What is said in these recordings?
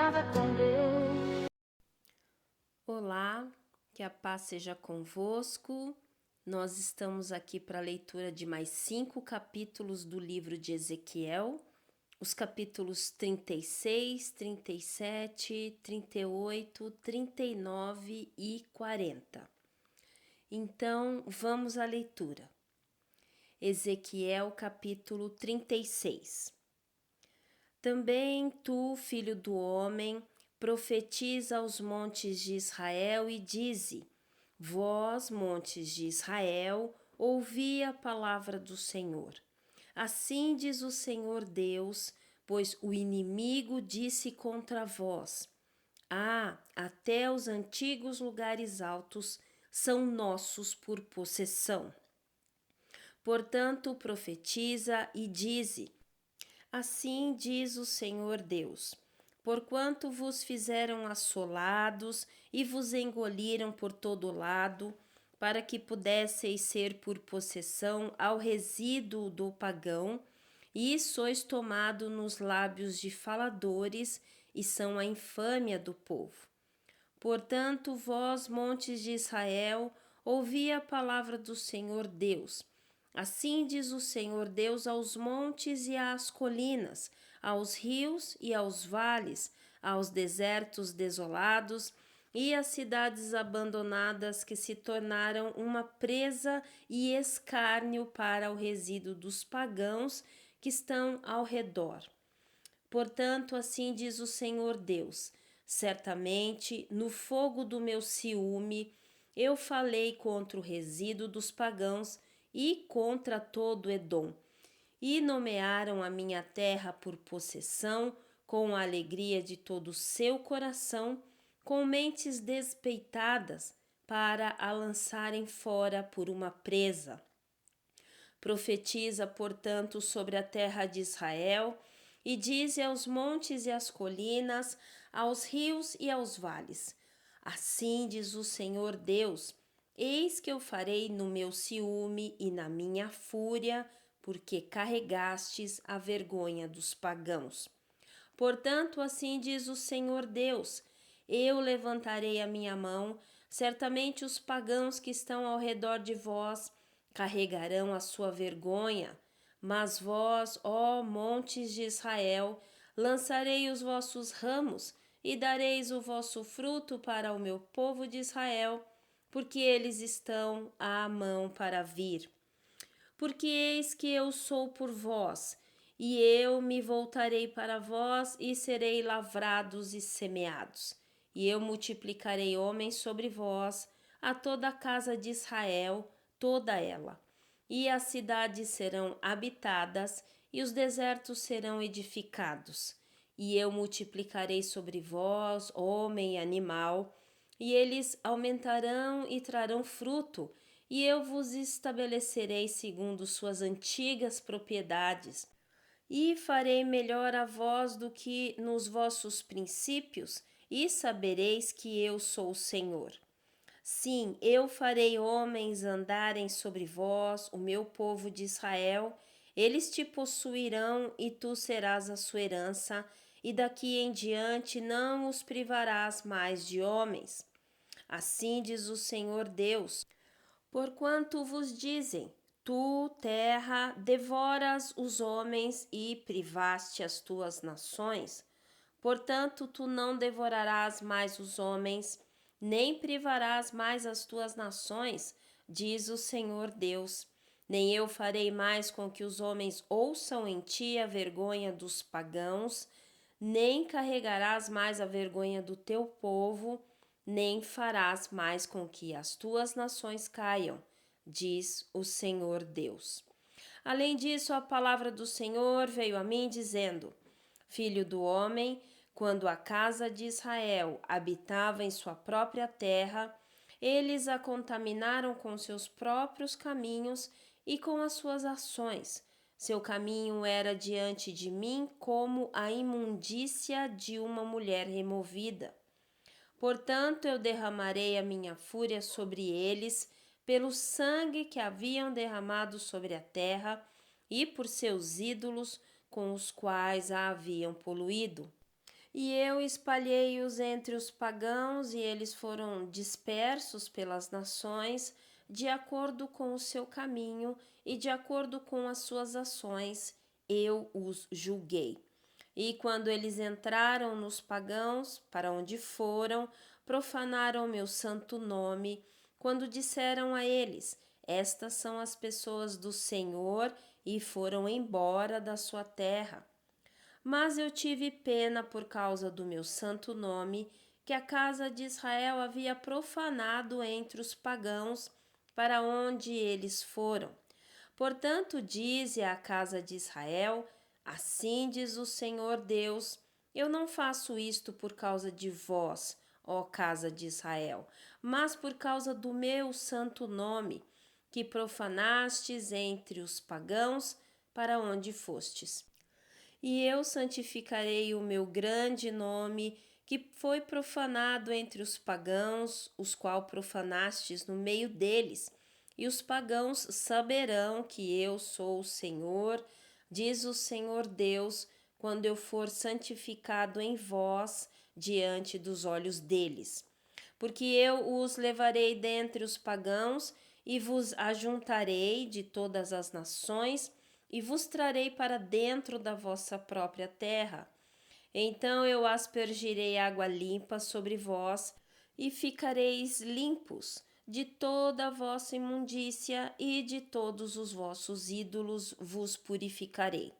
caminhava com Deus. Olá, que a paz seja convosco. Nós estamos aqui para a leitura de mais 5 capítulos do livro de Ezequiel, os capítulos 36, 37, 38, 39 e 40. Então, vamos à leitura. Ezequiel, capítulo 36. Também tu, filho do homem, profetiza aos montes de Israel e dize: Vós, montes de Israel, ouvi a palavra do Senhor. Assim diz o Senhor Deus, pois o inimigo disse contra vós: até os antigos lugares altos são nossos por possessão. Portanto, profetiza e dize: Assim diz o Senhor Deus: Porquanto vos fizeram assolados e vos engoliram por todo lado, para que pudesseis ser por possessão ao resíduo do pagão, e sois tomado nos lábios de faladores, e são a infâmia do povo. Portanto, vós, montes de Israel, ouvi a palavra do Senhor Deus. Assim diz o Senhor Deus aos montes e às colinas, aos rios e aos vales, aos desertos desolados e às cidades abandonadas que se tornaram uma presa e escárnio para o resíduo dos pagãos que estão ao redor. Portanto, assim diz o Senhor Deus: certamente, no fogo do meu ciúme, eu falei contra o resíduo dos pagãos e contra todo Edom, e nomearam a minha terra por possessão, com a alegria de todo o seu coração, com mentes despeitadas, para a lançarem fora por uma presa. Profetiza, portanto, sobre a terra de Israel, e dize aos montes e às colinas, aos rios e aos vales: Assim diz o Senhor Deus: Eis que eu farei no meu ciúme e na minha fúria, porque carregastes a vergonha dos pagãos. Portanto, assim diz o Senhor Deus: Eu levantarei a minha mão, certamente os pagãos que estão ao redor de vós carregarão a sua vergonha, mas vós, ó montes de Israel, lançarei os vossos ramos e dareis o vosso fruto para o meu povo de Israel, porque eles estão à mão para vir. Porque eis que eu sou por vós, e eu me voltarei para vós e serei lavrados e semeados. E eu multiplicarei homens sobre vós, a toda a casa de Israel, toda ela. E as cidades serão habitadas, e os desertos serão edificados. E eu multiplicarei sobre vós, homem e animal, e eles aumentarão e trarão fruto, e eu vos estabelecerei segundo suas antigas propriedades, e farei melhor a vós do que nos vossos princípios, e sabereis que eu sou o Senhor. Sim, eu farei homens andarem sobre vós, o meu povo de Israel, eles te possuirão e tu serás a sua herança, e daqui em diante não os privarás mais de homens. Assim diz o Senhor Deus: Porquanto vos dizem, tu, terra, devoras os homens e privaste as tuas nações, portanto tu não devorarás mais os homens, nem privarás mais as tuas nações, diz o Senhor Deus. Nem eu farei mais com que os homens ouçam em ti a vergonha dos pagãos, nem carregarás mais a vergonha do teu povo, nem farás mais com que as tuas nações caiam, diz o Senhor Deus. Além disso, a palavra do Senhor veio a mim dizendo: Filho do homem, quando a casa de Israel habitava em sua própria terra, eles a contaminaram com seus próprios caminhos e com as suas ações. Seu caminho era diante de mim como a imundícia de uma mulher removida. Portanto, eu derramarei a minha fúria sobre eles, pelo sangue que haviam derramado sobre a terra e por seus ídolos com os quais a haviam poluído. E eu espalhei-os entre os pagãos, e eles foram dispersos pelas nações, de acordo com o seu caminho e de acordo com as suas ações, eu os julguei. E quando eles entraram nos pagãos, para onde foram, profanaram meu santo nome, quando disseram a eles: Estas são as pessoas do Senhor, e foram embora da sua terra. Mas eu tive pena por causa do meu santo nome, que a casa de Israel havia profanado entre os pagãos, para onde eles foram. Portanto, dize à casa de Israel: Assim diz o Senhor Deus: Eu não faço isto por causa de vós, ó casa de Israel, mas por causa do meu santo nome, que profanastes entre os pagãos, para onde fostes. E eu santificarei o meu grande nome, que foi profanado entre os pagãos, os qual profanastes no meio deles. E os pagãos saberão que eu sou o Senhor, diz o Senhor Deus, quando eu for santificado em vós diante dos olhos deles. Porque eu os levarei dentre os pagãos e vos ajuntarei de todas as nações e vos trarei para dentro da vossa própria terra. Então eu aspergirei água limpa sobre vós, e ficareis limpos de toda a vossa imundícia, e de todos os vossos ídolos vos purificarei.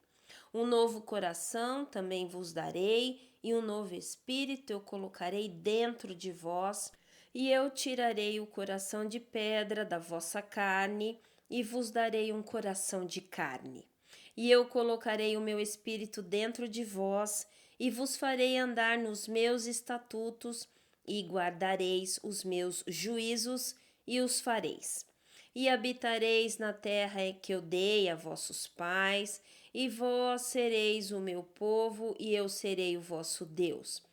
Um novo coração também vos darei, e um novo espírito eu colocarei dentro de vós, e eu tirarei o coração de pedra da vossa carne, e vos darei um coração de carne. E eu colocarei o meu espírito dentro de vós, e vos farei andar nos meus estatutos, e guardareis os meus juízos, e os fareis. E habitareis na terra que eu dei a vossos pais, e vós sereis o meu povo, e eu serei o vosso Deus.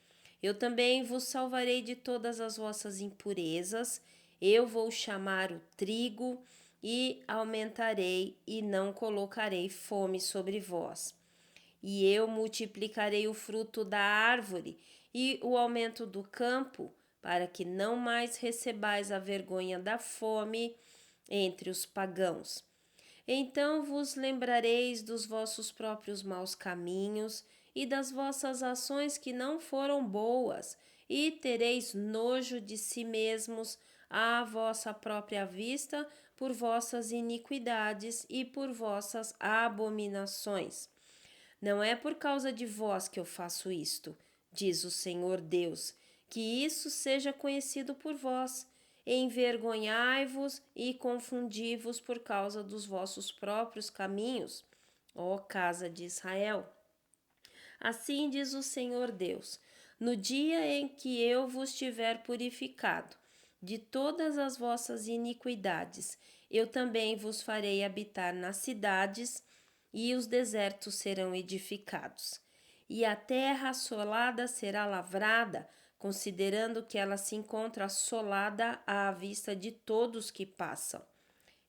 Eu também vos salvarei de todas as vossas impurezas, eu vou chamar o trigo, e aumentarei, e não colocarei fome sobre vós. E eu multiplicarei o fruto da árvore e o aumento do campo, para que não mais recebais a vergonha da fome entre os pagãos. Então vos lembrareis dos vossos próprios maus caminhos e das vossas ações que não foram boas, e tereis nojo de si mesmos à vossa própria vista por vossas iniquidades e por vossas abominações. Não é por causa de vós que eu faço isto, diz o Senhor Deus, que isso seja conhecido por vós. Envergonhai-vos e confundi-vos por causa dos vossos próprios caminhos, ó casa de Israel. Assim diz o Senhor Deus: no dia em que eu vos tiver purificado de todas as vossas iniquidades, eu também vos farei habitar nas cidades, e os desertos serão edificados. E a terra assolada será lavrada, considerando que ela se encontra assolada à vista de todos que passam.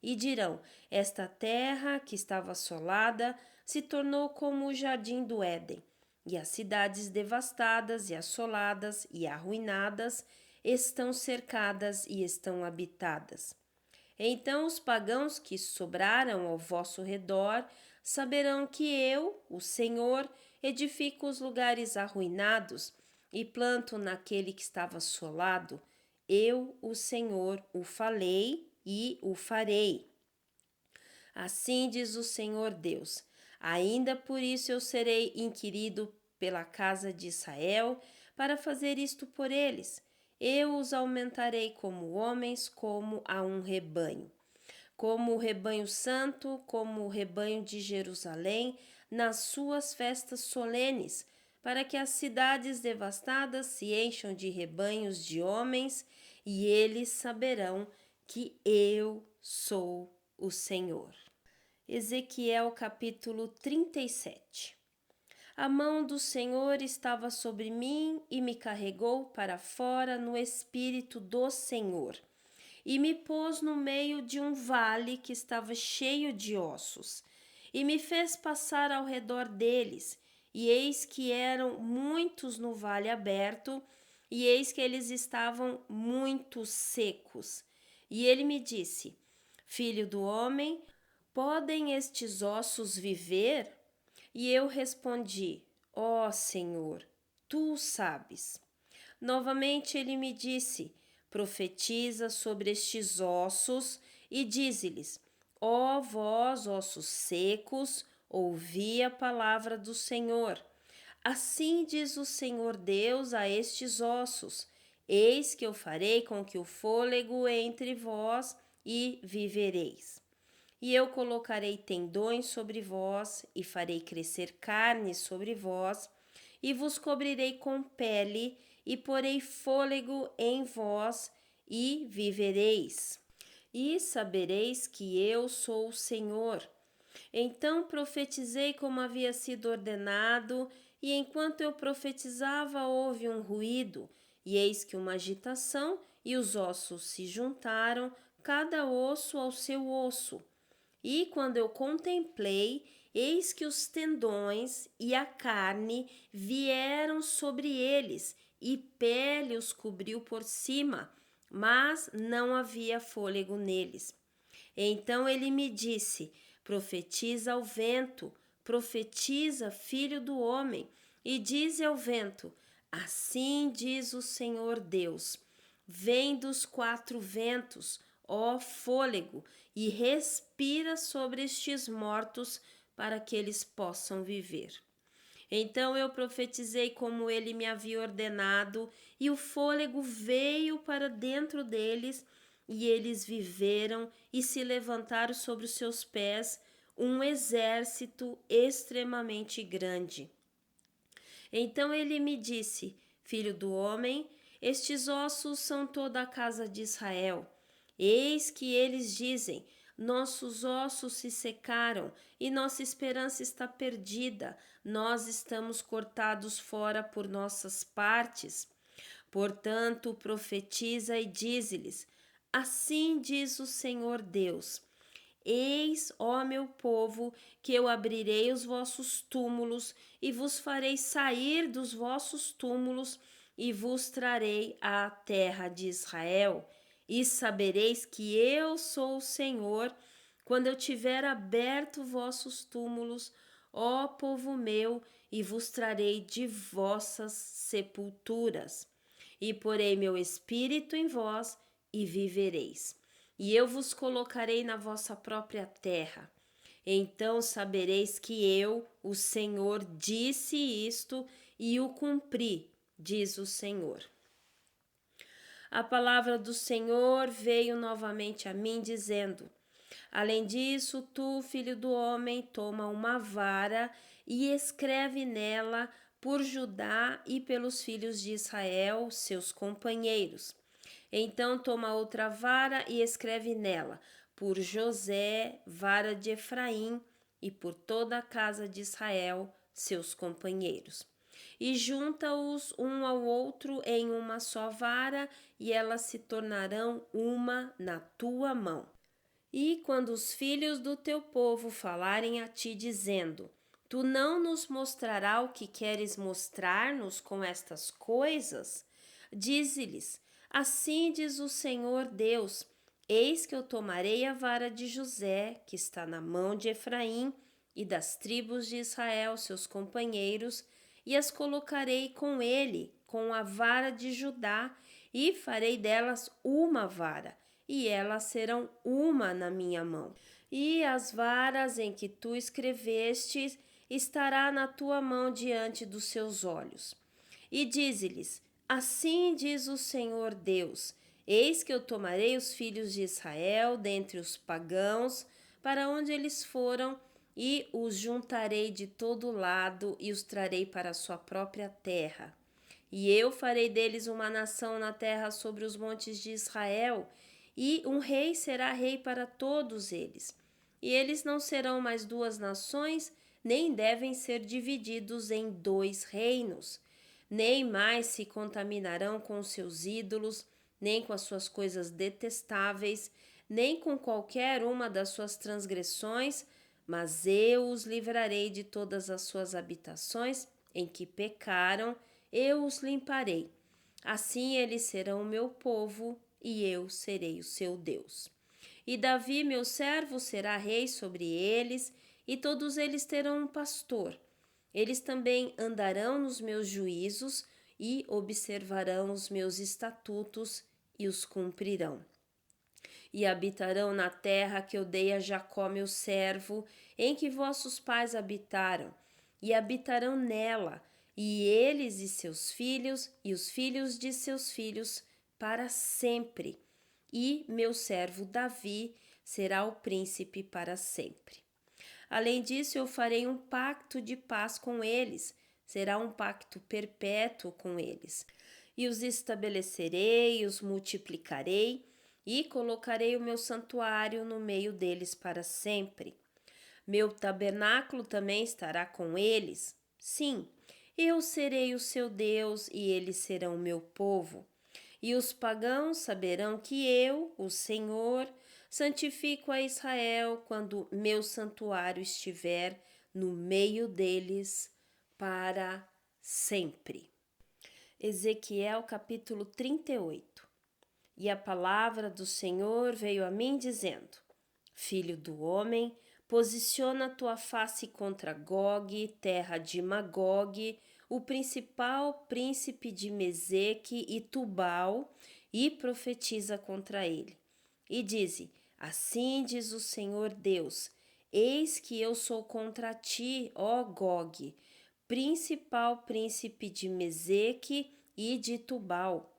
E dirão: esta terra que estava assolada se tornou como o jardim do Éden, e as cidades devastadas e assoladas e arruinadas estão cercadas e estão habitadas. Então os pagãos que sobraram ao vosso redor saberão que eu, o Senhor, edifico os lugares arruinados e planto naquele que estava assolado. Eu, o Senhor, o falei e o farei. Assim diz o Senhor Deus: ainda por isso eu serei inquirido pela casa de Israel, para fazer isto por eles. Eu os aumentarei como homens, como a um rebanho. Como o rebanho santo, como o rebanho de Jerusalém, nas suas festas solenes, para que as cidades devastadas se encham de rebanhos de homens, e eles saberão que eu sou o Senhor. Ezequiel capítulo 37. A mão do Senhor estava sobre mim e me carregou para fora no espírito do Senhor, e me pôs no meio de um vale que estava cheio de ossos, e me fez passar ao redor deles, e eis que eram muitos no vale aberto, e eis que eles estavam muito secos. E ele me disse: Filho do homem, podem estes ossos viver? E eu respondi: Ó Senhor, tu sabes. Novamente ele me disse: Profetiza sobre estes ossos e dize-lhes: Ó vós, ossos secos, ouvi a palavra do Senhor. Assim diz o Senhor Deus a estes ossos: Eis que eu farei com que o fôlego entre vós e vivereis. E eu colocarei tendões sobre vós, e farei crescer carne sobre vós, e vos cobrirei com pele, e porei fôlego em vós, e vivereis. E sabereis que eu sou o Senhor. Então profetizei como havia sido ordenado, e enquanto eu profetizava, houve um ruído, e eis que uma agitação, e os ossos se juntaram, cada osso ao seu osso. E quando eu contemplei, eis que os tendões e a carne vieram sobre eles, e pele os cobriu por cima, mas não havia fôlego neles. Então ele me disse: Profetiza ao vento, profetiza, filho do homem, e dize ao vento: Assim diz o Senhor Deus: Vem dos quatro ventos, ó fôlego, e respira sobre estes mortos, para que eles possam viver. Então eu profetizei como ele me havia ordenado, e o fôlego veio para dentro deles, e eles viveram e se levantaram sobre os seus pés, um exército extremamente grande. Então ele me disse: Filho do homem, estes ossos são toda a casa de Israel. Eis que eles dizem: Nossos ossos se secaram e nossa esperança está perdida. Nós estamos cortados fora por nossas partes. Portanto, profetiza e dize-lhes: Assim diz o Senhor Deus: Eis, ó meu povo, que eu abrirei os vossos túmulos e vos farei sair dos vossos túmulos e vos trarei à terra de Israel. E sabereis que eu sou o Senhor, quando eu tiver aberto vossos túmulos, ó povo meu, e vos trarei de vossas sepulturas. E porei meu espírito em vós, e vivereis. E eu vos colocarei na vossa própria terra. Então sabereis que eu, o Senhor, disse isto e o cumpri, diz o Senhor. A palavra do Senhor veio novamente a mim, dizendo: Além disso, tu, filho do homem, toma uma vara e escreve nela por Judá e pelos filhos de Israel, seus companheiros. Então toma outra vara e escreve nela por José, vara de Efraim, e por toda a casa de Israel, seus companheiros. E junta-os um ao outro em uma só vara, e elas se tornarão uma na tua mão. E quando os filhos do teu povo falarem a ti, dizendo: Tu não nos mostrará o que queres mostrar-nos com estas coisas? Dize-lhes: Assim diz o Senhor Deus: Eis que eu tomarei a vara de José, que está na mão de Efraim, e das tribos de Israel, seus companheiros, e as colocarei com ele, com a vara de Judá, e farei delas uma vara, e elas serão uma na minha mão. E as varas em que tu escreveste estará na tua mão diante dos seus olhos. E dize-lhes: Assim diz o Senhor Deus: Eis que eu tomarei os filhos de Israel dentre os pagãos, para onde eles foram, e os juntarei de todo lado e os trarei para a sua própria terra. E eu farei deles uma nação na terra sobre os montes de Israel, e um rei será rei para todos eles. E eles não serão mais duas nações, nem devem ser divididos em dois reinos. Nem mais se contaminarão com os seus ídolos, nem com as suas coisas detestáveis, nem com qualquer uma das suas transgressões, mas eu os livrarei de todas as suas habitações em que pecaram, eu os limparei. Assim eles serão o meu povo e eu serei o seu Deus. E Davi, meu servo, será rei sobre eles, e todos eles terão um pastor. Eles também andarão nos meus juízos e observarão os meus estatutos e os cumprirão. E habitarão na terra que eu dei a Jacó, meu servo, em que vossos pais habitaram, e habitarão nela, e eles e seus filhos, e os filhos de seus filhos, para sempre. E meu servo Davi será o príncipe para sempre. Além disso, eu farei um pacto de paz com eles, será um pacto perpétuo com eles. E os estabelecerei, os multiplicarei, e colocarei o meu santuário no meio deles para sempre. Meu tabernáculo também estará com eles. Sim, eu serei o seu Deus e eles serão o meu povo. E os pagãos saberão que eu, o Senhor, santifico a Israel quando meu santuário estiver no meio deles para sempre. Ezequiel capítulo 38. E a palavra do Senhor veio a mim dizendo: Filho do homem, posiciona tua face contra Gog, terra de Magog, o principal príncipe de Meseque e Tubal, e profetiza contra ele. E dize: Assim diz o Senhor Deus: Eis que eu sou contra ti, ó Gog, principal príncipe de Meseque e de Tubal.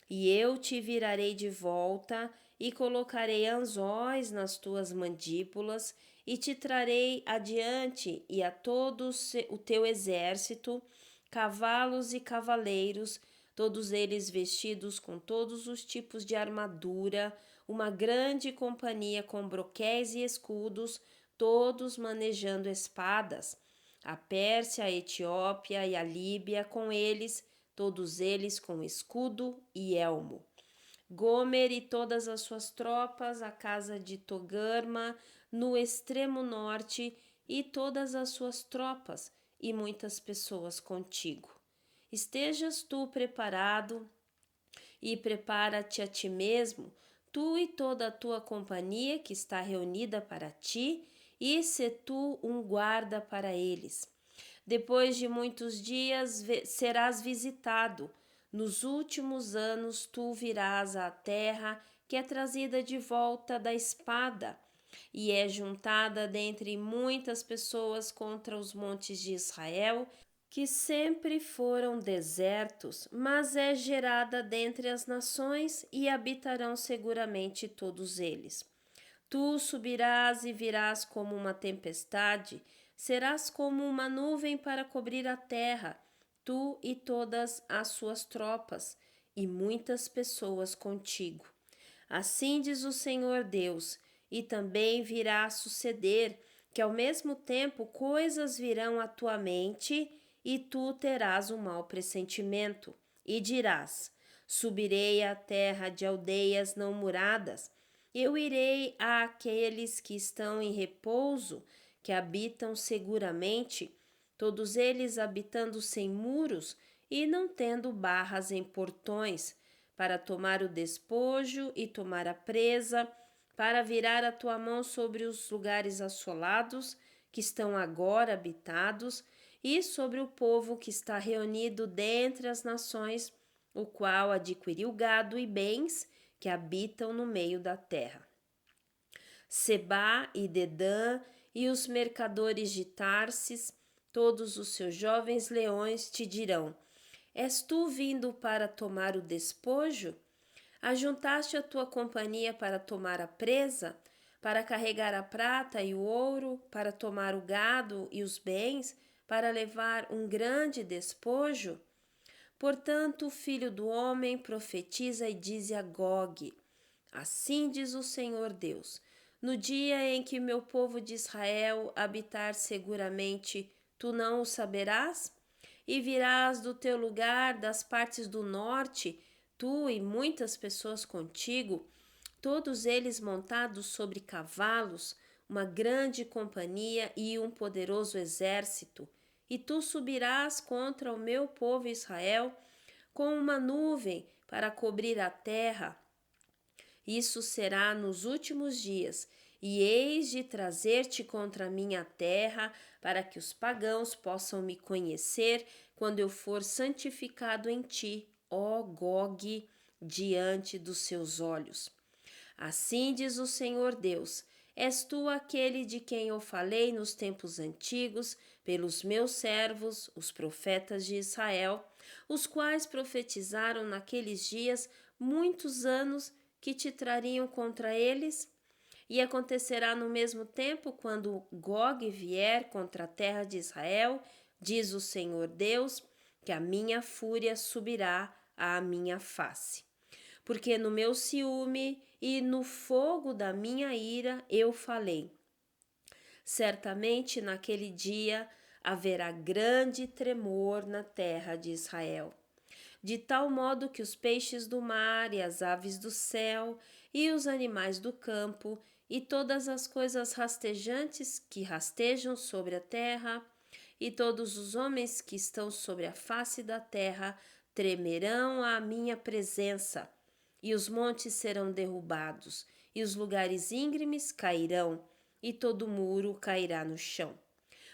E eu te virarei de volta, e colocarei anzóis nas tuas mandíbulas, e te trarei adiante, e a todo o teu exército, cavalos e cavaleiros, todos eles vestidos com todos os tipos de armadura, uma grande companhia com broquéis e escudos, todos manejando espadas. A Pérsia, a Etiópia e a Líbia com eles, todos eles com escudo e elmo. Gomer e todas as suas tropas, a casa de Togarma, no extremo norte, e todas as suas tropas, e muitas pessoas contigo. Estejas tu preparado, e prepara-te a ti mesmo, tu e toda a tua companhia que está reunida para ti, e se tu um guarda para eles. Depois de muitos dias serás visitado. Nos últimos anos tu virás à terra que é trazida de volta da espada e é juntada dentre muitas pessoas contra os montes de Israel, que sempre foram desertos, mas é gerada dentre as nações e habitarão seguramente todos eles. Tu subirás e virás como uma tempestade, serás como uma nuvem para cobrir a terra, tu e todas as suas tropas, e muitas pessoas contigo. Assim diz o Senhor Deus, e também virá a suceder que ao mesmo tempo coisas virão à tua mente, e tu terás um mau pressentimento, e dirás: Subirei à terra de aldeias não muradas. Eu irei àqueles que estão em repouso, que habitam seguramente, todos eles habitando sem muros e não tendo barras em portões, para tomar o despojo e tomar a presa, para virar a tua mão sobre os lugares assolados, que estão agora habitados, e sobre o povo que está reunido dentre as nações, o qual adquiriu gado e bens, que habitam no meio da terra. Sebá e Dedã e os mercadores de Tarsis, todos os seus jovens leões te dirão: És tu vindo para tomar o despojo? Ajuntaste a tua companhia para tomar a presa, para carregar a prata e o ouro, para tomar o gado e os bens, para levar um grande despojo? Portanto, filho do homem, profetiza e dize a Gog: Assim diz o Senhor Deus: No dia em que meu povo de Israel habitar seguramente, tu não o saberás? E virás do teu lugar das partes do norte, tu e muitas pessoas contigo, todos eles montados sobre cavalos, uma grande companhia e um poderoso exército, e tu subirás contra o meu povo Israel com uma nuvem para cobrir a terra. Isso será nos últimos dias, e eis de trazer-te contra a minha terra, para que os pagãos possam me conhecer quando eu for santificado em ti, ó Gog, diante dos seus olhos. Assim diz o Senhor Deus: és tu aquele de quem eu falei nos tempos antigos, pelos meus servos, os profetas de Israel, os quais profetizaram naqueles dias muitos anos que te trariam contra eles? E acontecerá no mesmo tempo, quando Gog vier contra a terra de Israel, diz o Senhor Deus, que a minha fúria subirá à minha face. Porque no meu ciúme e no fogo da minha ira eu falei. Certamente naquele dia haverá grande tremor na terra de Israel, de tal modo que os peixes do mar e as aves do céu e os animais do campo e todas as coisas rastejantes que rastejam sobre a terra e todos os homens que estão sobre a face da terra tremerão à minha presença, e os montes serão derrubados, e os lugares íngremes cairão, e todo muro cairá no chão.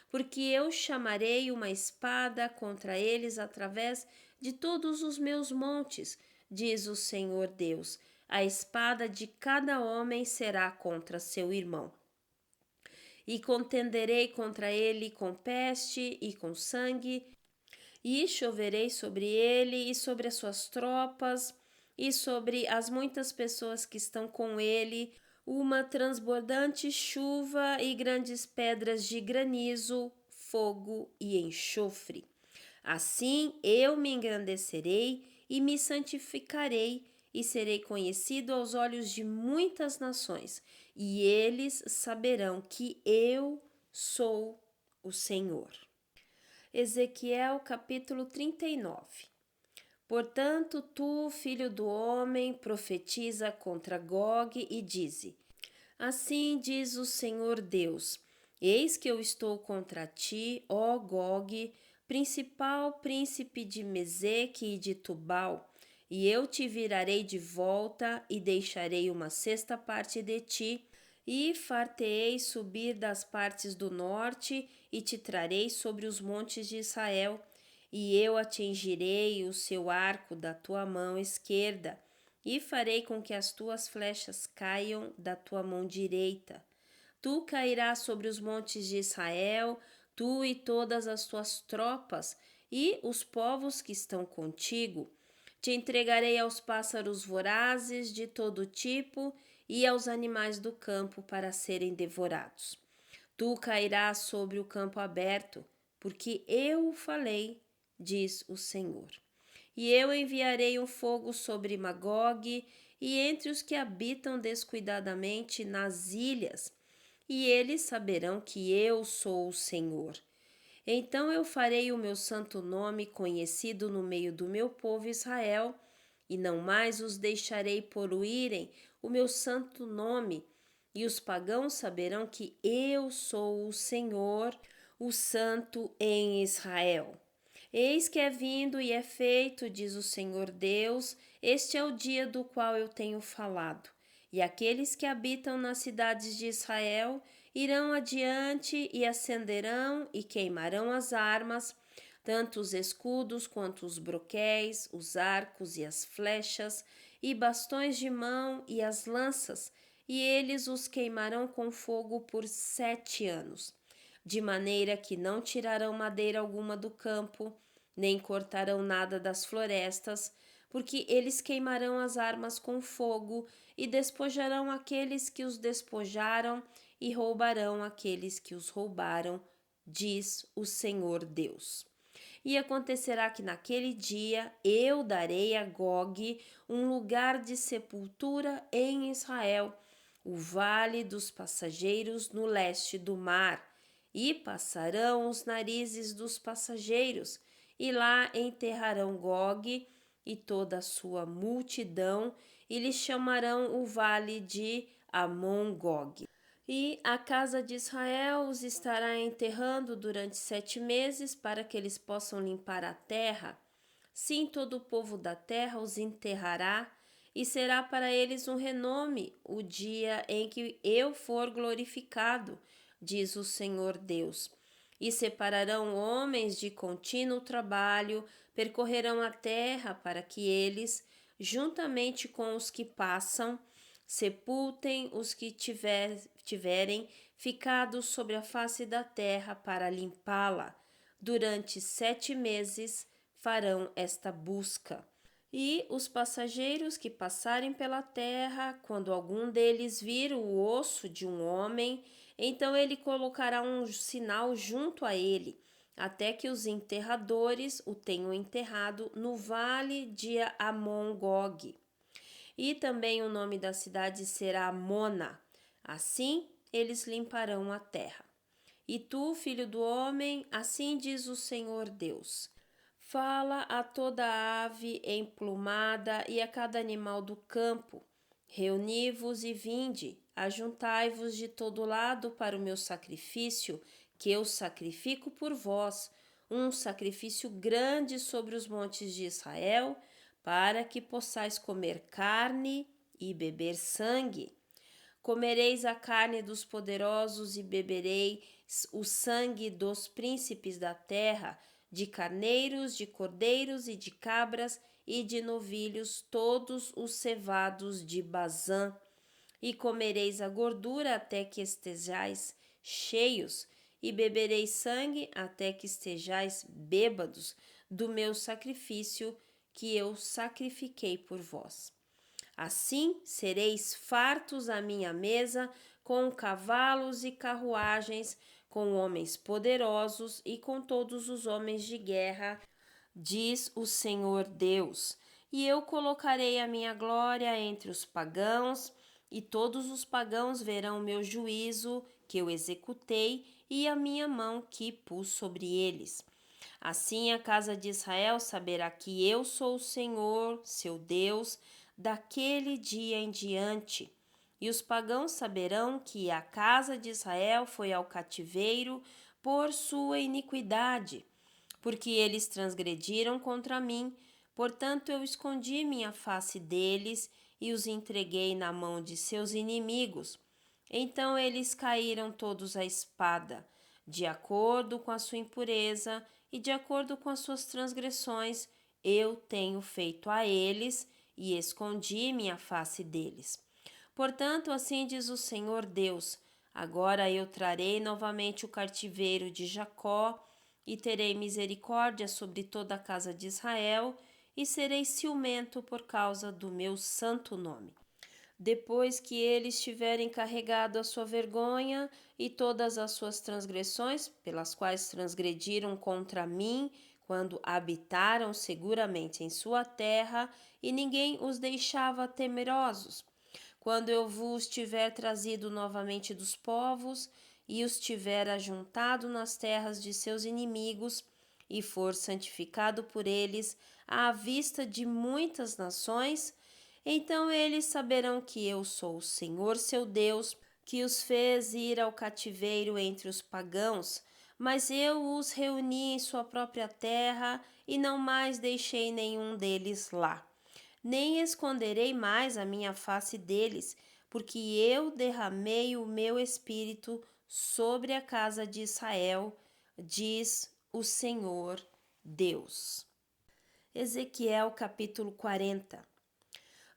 Porque eu chamarei uma espada contra eles através de todos os meus montes, diz o Senhor Deus. A espada de cada homem será contra seu irmão. E contenderei contra ele com peste e com sangue, e choverei sobre ele e sobre as suas tropas, e sobre as muitas pessoas que estão com ele, uma transbordante chuva e grandes pedras de granizo, fogo e enxofre. Assim eu me engrandecerei e me santificarei, e serei conhecido aos olhos de muitas nações, e eles saberão que eu sou o Senhor. Ezequiel capítulo 39. Portanto, tu, filho do homem, profetiza contra Gog e dize: assim diz o Senhor Deus: eis que eu estou contra ti, ó Gog, principal príncipe de Meseque e de Tubal, e eu te virarei de volta e deixarei uma sexta parte de ti, e far-te-ei subir das partes do norte, e te trarei sobre os montes de Israel, e eu atingirei o seu arco da tua mão esquerda, e farei com que as tuas flechas caiam da tua mão direita. Tu cairás sobre os montes de Israel, tu e todas as tuas tropas, e os povos que estão contigo. Te entregarei aos pássaros vorazes de todo tipo e aos animais do campo para serem devorados. Tu cairás sobre o campo aberto, porque eu o falei, diz o Senhor. E eu enviarei um fogo sobre Magog e entre os que habitam descuidadamente nas ilhas, e eles saberão que eu sou o Senhor. Então eu farei o meu santo nome conhecido no meio do meu povo Israel, e não mais os deixarei poluírem o meu santo nome, e os pagãos saberão que eu sou o Senhor, o Santo em Israel. Eis que é vindo e é feito, diz o Senhor Deus, este é o dia do qual eu tenho falado. E aqueles que habitam nas cidades de Israel irão adiante e acenderão e queimarão as armas, tanto os escudos quanto os broquéis, os arcos e as flechas, e bastões de mão e as lanças, e eles os queimarão com fogo por 7 anos, de maneira que não tirarão madeira alguma do campo, nem cortarão nada das florestas, porque eles queimarão as armas com fogo e despojarão aqueles que os despojaram e roubarão aqueles que os roubaram, diz o Senhor Deus. E acontecerá que naquele dia eu darei a Gog um lugar de sepultura em Israel, o vale dos passageiros no leste do mar, e passarão os narizes dos passageiros, e lá enterrarão Gog e toda a sua multidão, e lhe chamarão o vale de Amon-Gog. E a casa de Israel os estará enterrando durante 7 meses, para que eles possam limpar a terra. Sim, todo o povo da terra os enterrará, e será para eles um renome o dia em que eu for glorificado, diz o Senhor Deus. E separarão homens de contínuo trabalho, percorrerão a terra para que eles, juntamente com os que passam, sepultem os que tiverem ficado sobre a face da terra para limpá-la. Durante 7 meses farão esta busca. E os passageiros que passarem pela terra, quando algum deles vir o osso de um homem, então ele colocará um sinal junto a ele, até que os enterradores o tenham enterrado no vale de Amon-Gog. E também o nome da cidade será Mona. Assim eles limparão a terra. E tu, filho do homem, assim diz o Senhor Deus: fala a toda ave emplumada e a cada animal do campo. Reuni-vos e vinde, ajuntai-vos de todo lado para o meu sacrifício, que eu sacrifico por vós, um sacrifício grande sobre os montes de Israel, para que possais comer carne e beber sangue. Comereis a carne dos poderosos e bebereis o sangue dos príncipes da terra, de carneiros, de cordeiros e de cabras e de novilhos, todos os cevados de Bazã. E comereis a gordura até que estejais cheios, e bebereis sangue até que estejais bêbados do meu sacrifício que eu sacrifiquei por vós. Assim sereis fartos à minha mesa, com cavalos e carruagens, com homens poderosos e com todos os homens de guerra, diz o Senhor Deus. E eu colocarei a minha glória entre os pagãos, e todos os pagãos verão o meu juízo que eu executei e a minha mão que pus sobre eles. Assim a casa de Israel saberá que eu sou o Senhor, seu Deus, daquele dia em diante. E os pagãos saberão que a casa de Israel foi ao cativeiro por sua iniquidade, porque eles transgrediram contra mim. Portanto, eu escondi minha face deles e os entreguei na mão de seus inimigos. Então eles caíram todos à espada, de acordo com a sua impureza e de acordo com as suas transgressões, eu tenho feito a eles e escondi minha face deles. Portanto, assim diz o Senhor Deus: agora eu trarei novamente o cativeiro de Jacó e terei misericórdia sobre toda a casa de Israel e serei ciumento por causa do meu santo nome. Depois que eles tiverem carregado a sua vergonha e todas as suas transgressões, pelas quais transgrediram contra mim, quando habitaram seguramente em sua terra, e ninguém os deixava temerosos, quando eu vos tiver trazido novamente dos povos, e os tiver ajuntado nas terras de seus inimigos, e for santificado por eles à vista de muitas nações, então eles saberão que eu sou o Senhor seu Deus, que os fez ir ao cativeiro entre os pagãos, mas eu os reuni em sua própria terra e não mais deixei nenhum deles lá. Nem esconderei mais a minha face deles, porque eu derramei o meu espírito sobre a casa de Israel, diz o Senhor Deus. Ezequiel capítulo 40.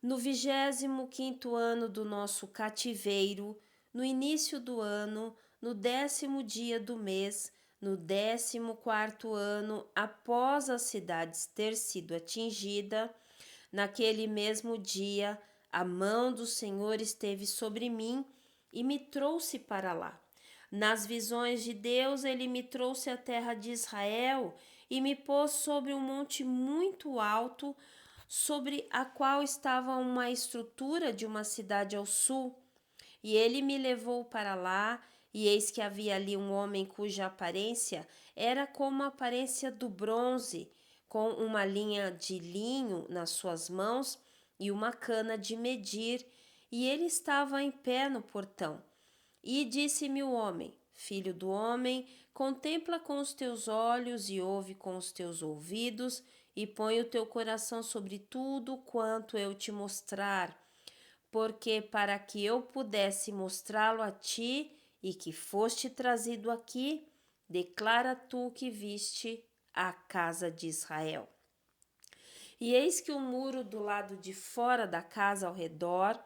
No 25º ano do nosso cativeiro, no início do ano, no 10º dia do mês, no 14º ano após a cidade ter sido atingida, naquele mesmo dia, a mão do Senhor esteve sobre mim e me trouxe para lá. Nas visões de Deus, ele me trouxe à terra de Israel e me pôs sobre um monte muito alto, sobre a qual estava uma estrutura de uma cidade ao sul. E ele me levou para lá, e eis que havia ali um homem cuja aparência era como a aparência do bronze, com uma linha de linho nas suas mãos e uma cana de medir, e ele estava em pé no portão. E disse-me o homem: Filho do homem, contempla com os teus olhos e ouve com os teus ouvidos, e põe o teu coração sobre tudo quanto eu te mostrar, porque para que eu pudesse mostrá-lo a ti e que foste trazido aqui, declara tu que viste a casa de Israel. E eis que o muro do lado de fora da casa ao redor,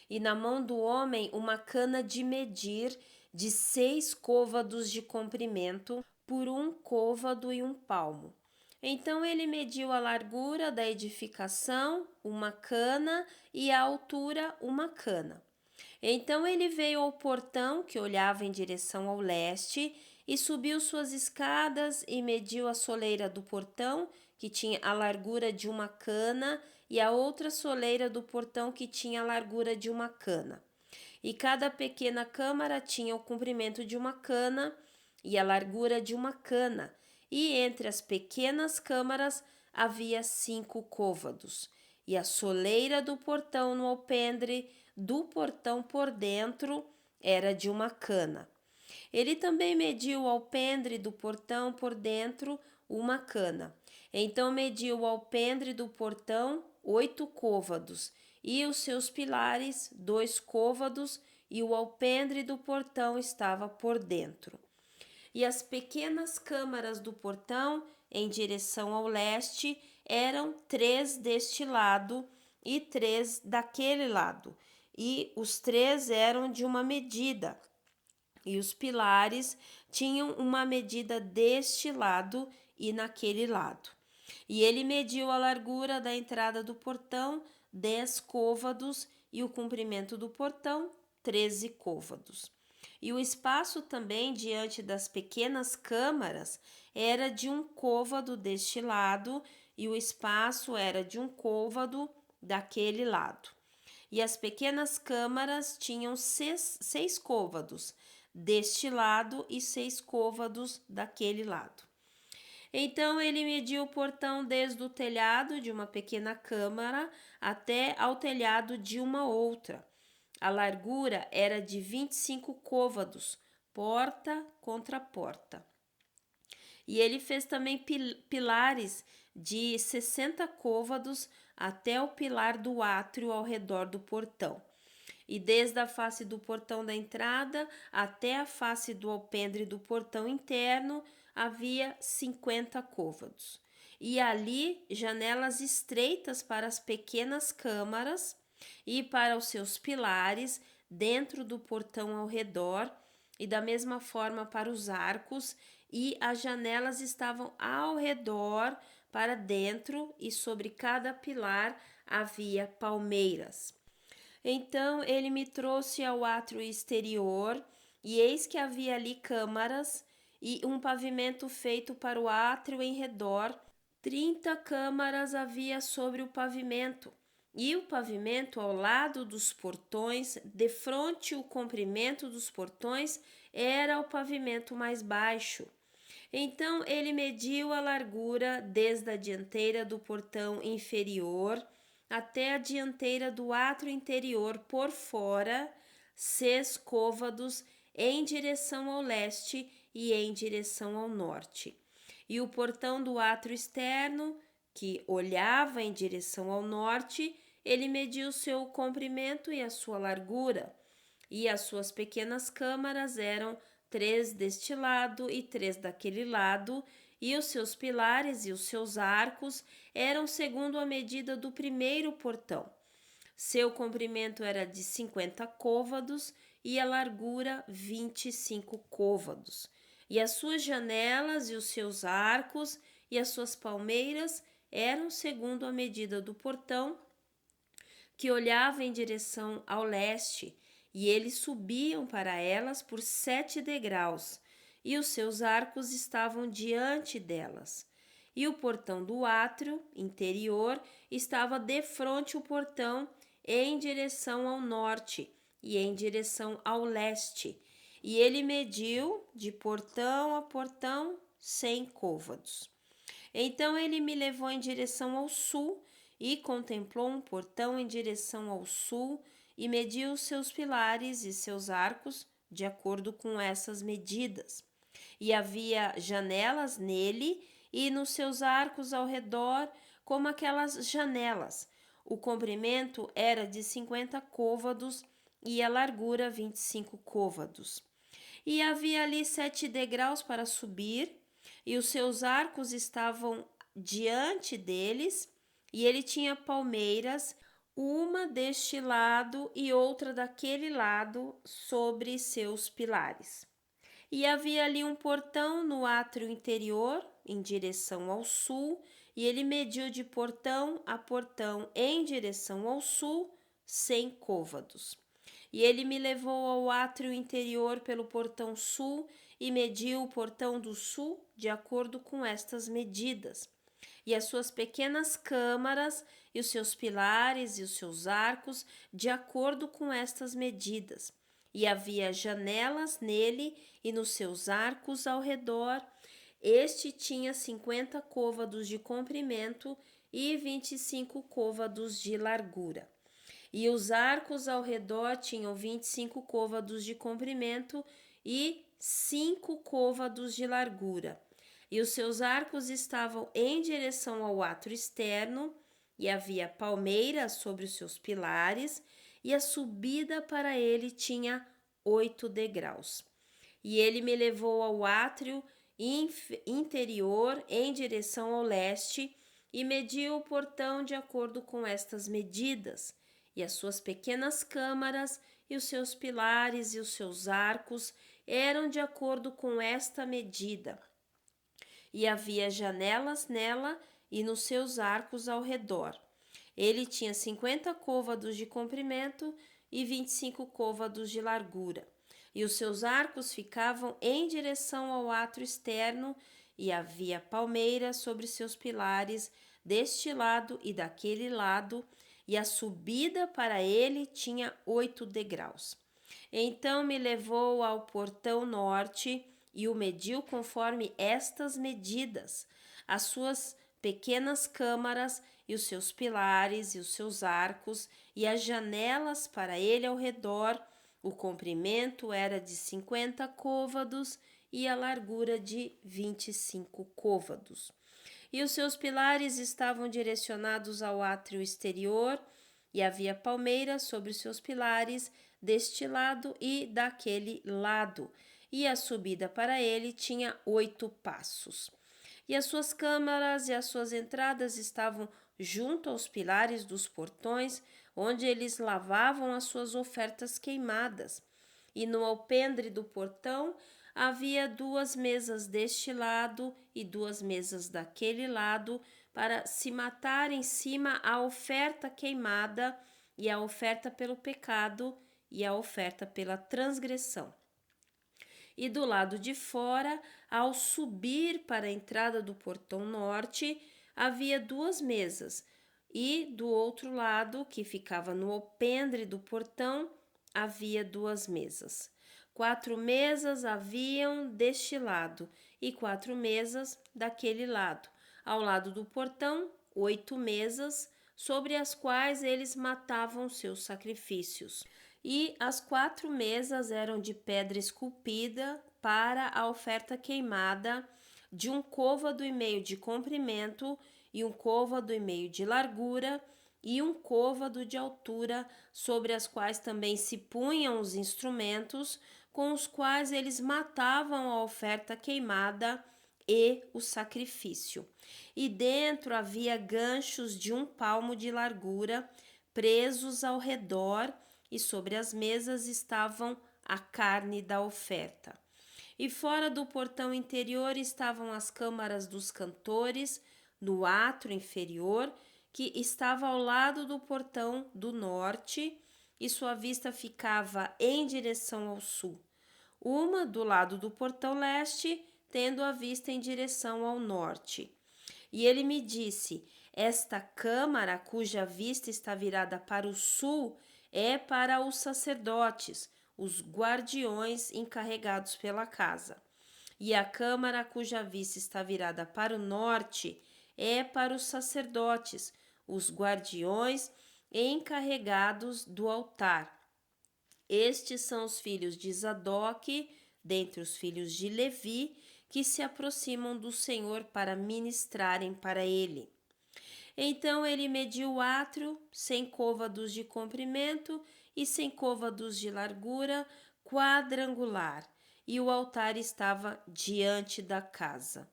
e na mão do homem uma cana de medir de 6 côvados de comprimento, por 1 côvado e 1 palmo. Então ele mediu a largura da edificação, 1 cana, e a altura, 1 cana. Então ele veio ao portão que olhava em direção ao leste e subiu suas escadas e mediu a soleira do portão, que tinha a largura de 1 cana, e a outra soleira do portão, que tinha a largura de 1 cana. E cada pequena câmara tinha o comprimento de 1 cana e a largura de 1 cana, e entre as pequenas câmaras havia 5 côvados. E a soleira do portão no alpendre do portão por dentro era de 1 cana. Ele também mediu o alpendre do portão por dentro 1 cana. Então mediu o alpendre do portão 8 côvados, e os seus pilares 2 côvados, e o alpendre do portão estava por dentro. E as pequenas câmaras do portão, em direção ao leste, eram 3 deste lado e 3 daquele lado, e os 3 eram de uma medida, e os pilares tinham uma medida deste lado e naquele lado. E ele mediu a largura da entrada do portão, 10 côvados, e o comprimento do portão, 13 côvados. E o espaço também diante das pequenas câmaras era de 1 côvado deste lado, e o espaço era de 1 côvado daquele lado. E as pequenas câmaras tinham 6 côvados deste lado e 6 côvados daquele lado. Então ele mediu o portão desde o telhado de uma pequena câmara até ao telhado de uma outra. A largura era de 25 côvados, porta contra porta. E ele fez também pilares de 60 côvados até o pilar do átrio ao redor do portão. E desde a face do portão da entrada até a face do alpendre do portão interno havia 50 côvados. E ali janelas estreitas para as pequenas câmaras e para os seus pilares dentro do portão ao redor, e da mesma forma para os arcos, e as janelas estavam ao redor para dentro, e sobre cada pilar havia palmeiras. Então ele me trouxe ao átrio exterior, e eis que havia ali câmaras e um pavimento feito para o átrio em redor. 30 câmaras havia sobre o pavimento, e o pavimento ao lado dos portões, defronte o comprimento dos portões, era o pavimento mais baixo. Então ele mediu a largura desde a dianteira do portão inferior até a dianteira do átrio interior por fora, 6 côvados em direção ao leste e em direção ao norte. E o portão do átrio externo, que olhava em direção ao norte, ele mediu seu comprimento e a sua largura, e as suas pequenas câmaras eram 3 deste lado e 3 daquele lado, e os seus pilares e os seus arcos eram segundo a medida do primeiro portão. Seu comprimento era de 50 côvados e a largura 25 côvados. E as suas janelas e os seus arcos e as suas palmeiras eram segundo a medida do portão, que olhava em direção ao leste, e eles subiam para elas por 7 degraus, e os seus arcos estavam diante delas. E o portão do átrio interior estava defronte o portão em direção ao norte e em direção ao leste. E ele mediu de portão a portão 100 côvados. Então ele me levou em direção ao sul e contemplou um portão em direção ao sul e mediu seus pilares e seus arcos de acordo com essas medidas. E havia janelas nele e nos seus arcos ao redor, como aquelas janelas. O comprimento era de 50 côvados e a largura 25 côvados. E havia ali 7 degraus para subir, e os seus arcos estavam diante deles, e ele tinha palmeiras, uma deste lado e outra daquele lado, sobre seus pilares. E havia ali um portão no átrio interior, em direção ao sul, e ele mediu de portão a portão em direção ao sul 100 côvados. E ele me levou ao átrio interior pelo portão sul e mediu o portão do sul de acordo com estas medidas. E as suas pequenas câmaras, e os seus pilares e os seus arcos, de acordo com estas medidas. E havia janelas nele e nos seus arcos ao redor. Este tinha 50 côvados de comprimento e 25 côvados de largura. E os arcos ao redor tinham 25 côvados de comprimento e 5 côvados de largura. E os seus arcos estavam em direção ao átrio externo, e havia palmeiras sobre os seus pilares, e a subida para ele tinha 8 degraus. E ele me levou ao átrio interior em direção ao leste, e mediu o portão de acordo com estas medidas. E as suas pequenas câmaras, e os seus pilares e os seus arcos eram de acordo com esta medida. E havia janelas nela e nos seus arcos ao redor. Ele tinha 50 côvados de comprimento e 25 côvados de largura. E os seus arcos ficavam em direção ao átrio externo, e havia palmeiras sobre seus pilares deste lado e daquele lado, e a subida para ele tinha 8 degraus. Então me levou ao portão norte e o mediu conforme estas medidas, as suas pequenas câmaras e os seus pilares e os seus arcos e as janelas para ele ao redor. O comprimento era de 50 côvados e a largura de 25 côvados. E os seus pilares estavam direcionados ao átrio exterior, e havia palmeiras sobre os seus pilares deste lado e daquele lado, e a subida para ele tinha 8 passos. E as suas câmaras e as suas entradas estavam junto aos pilares dos portões, onde eles lavavam as suas ofertas queimadas. E no alpendre do portão havia 2 mesas deste lado e 2 mesas daquele lado, para se matar em cima a oferta queimada e a oferta pelo pecado e a oferta pela transgressão. E do lado de fora, ao subir para a entrada do portão norte, havia 2 mesas, e do outro lado, que ficava no alpendre do portão, havia 2 mesas. 4 mesas haviam deste lado e 4 mesas daquele lado. Ao lado do portão, 8 mesas, sobre as quais eles matavam seus sacrifícios. E as 4 mesas eram de pedra esculpida para a oferta queimada, de 1 côvado e meio de comprimento e 1 côvado e meio de largura e 1 côvado de altura, sobre as quais também se punham os instrumentos com os quais eles matavam a oferta queimada e o sacrifício. E dentro havia ganchos de 1 palmo de largura, presos ao redor, e sobre as mesas estavam a carne da oferta. E fora do portão interior estavam as câmaras dos cantores, no átrio inferior, que estava ao lado do portão do norte, e sua vista ficava em direção ao sul. Uma do lado do portão leste, tendo a vista em direção ao norte. E ele me disse: esta câmara, cuja vista está virada para o sul, é para os sacerdotes, os guardiões encarregados pela casa. E a câmara, cuja vista está virada para o norte, é para os sacerdotes, os guardiões encarregados do altar. Estes são os filhos de Zadoque, dentre os filhos de Levi, que se aproximam do Senhor para ministrarem para ele. Então ele mediu o átrio, 100 côvados de comprimento e 100 côvados de largura, quadrangular, e o altar estava diante da casa.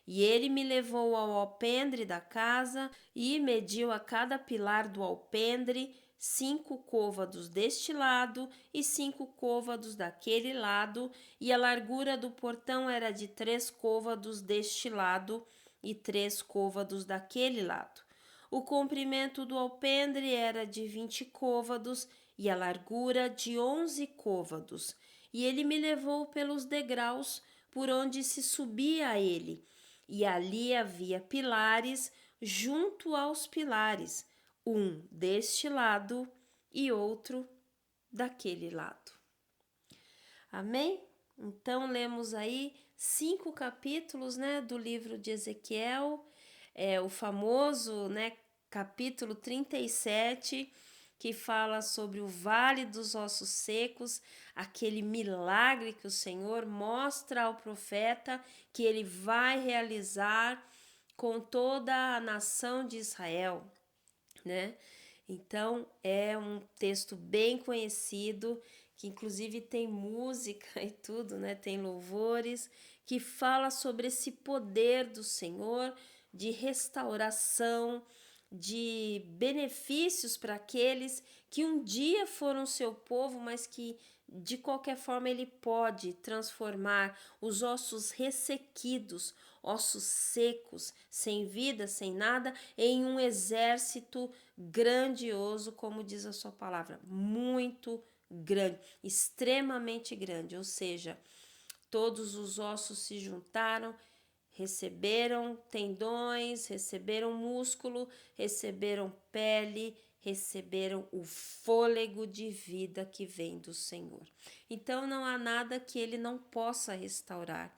E ele me levou ao alpendre da casa e mediu a cada pilar do alpendre 5 côvados deste lado e 5 côvados daquele lado, e a largura do portão era de 3 côvados deste lado e 3 côvados daquele lado. O comprimento do alpendre era de 20 côvados e a largura de 11 côvados. E ele me levou pelos degraus por onde se subia a ele, e ali havia pilares junto aos pilares, um deste lado e outro daquele lado. Amém? Então lemos aí 5 capítulos, do livro de Ezequiel, o famoso, capítulo 37, que fala sobre o vale dos ossos secos, aquele milagre que o Senhor mostra ao profeta que ele vai realizar com toda a nação de Israel, Então, é um texto bem conhecido, que inclusive tem música e tudo, Tem louvores, que fala sobre esse poder do Senhor de restauração, de benefícios para aqueles que um dia foram seu povo, mas que de qualquer forma ele pode transformar os ossos ressequidos, ossos secos, sem vida, sem nada, em um exército grandioso, como diz a sua palavra, muito grande, extremamente grande, ou seja, todos os ossos se juntaram, receberam tendões, receberam músculo, receberam pele, receberam o fôlego de vida que vem do Senhor. Então não há nada que ele não possa restaurar,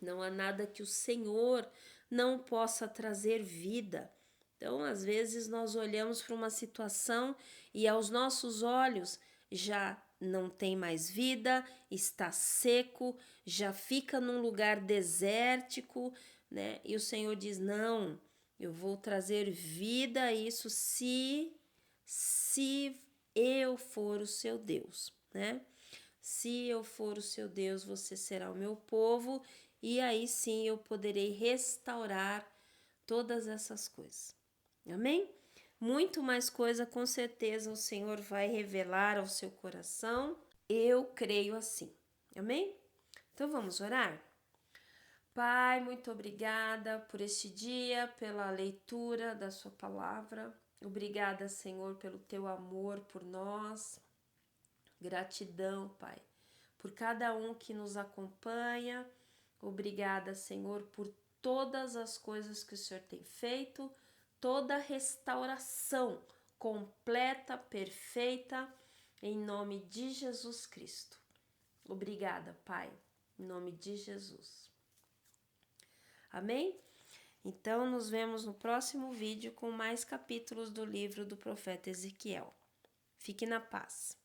Não há nada que o Senhor não possa trazer vida. Então, às vezes nós olhamos para uma situação e aos nossos olhos já não tem mais vida, está seco, já fica num lugar desértico, E o Senhor diz: não, eu vou trazer vida a isso se eu for o seu Deus, Se eu for o seu Deus, você será o meu povo, e aí sim eu poderei restaurar todas essas coisas. Amém? Muito mais coisa, com certeza, o Senhor vai revelar ao seu coração. Eu creio assim. Amém? Então vamos orar? Pai, muito obrigada por este dia, pela leitura da sua palavra. Obrigada, Senhor, pelo teu amor por nós. Gratidão, Pai, por cada um que nos acompanha. Obrigada, Senhor, por todas as coisas que o Senhor tem feito, toda a restauração completa, perfeita, em nome de Jesus Cristo. Obrigada, Pai, em nome de Jesus. Amém? Então, nos vemos no próximo vídeo com mais capítulos do livro do profeta Ezequiel. Fique na paz.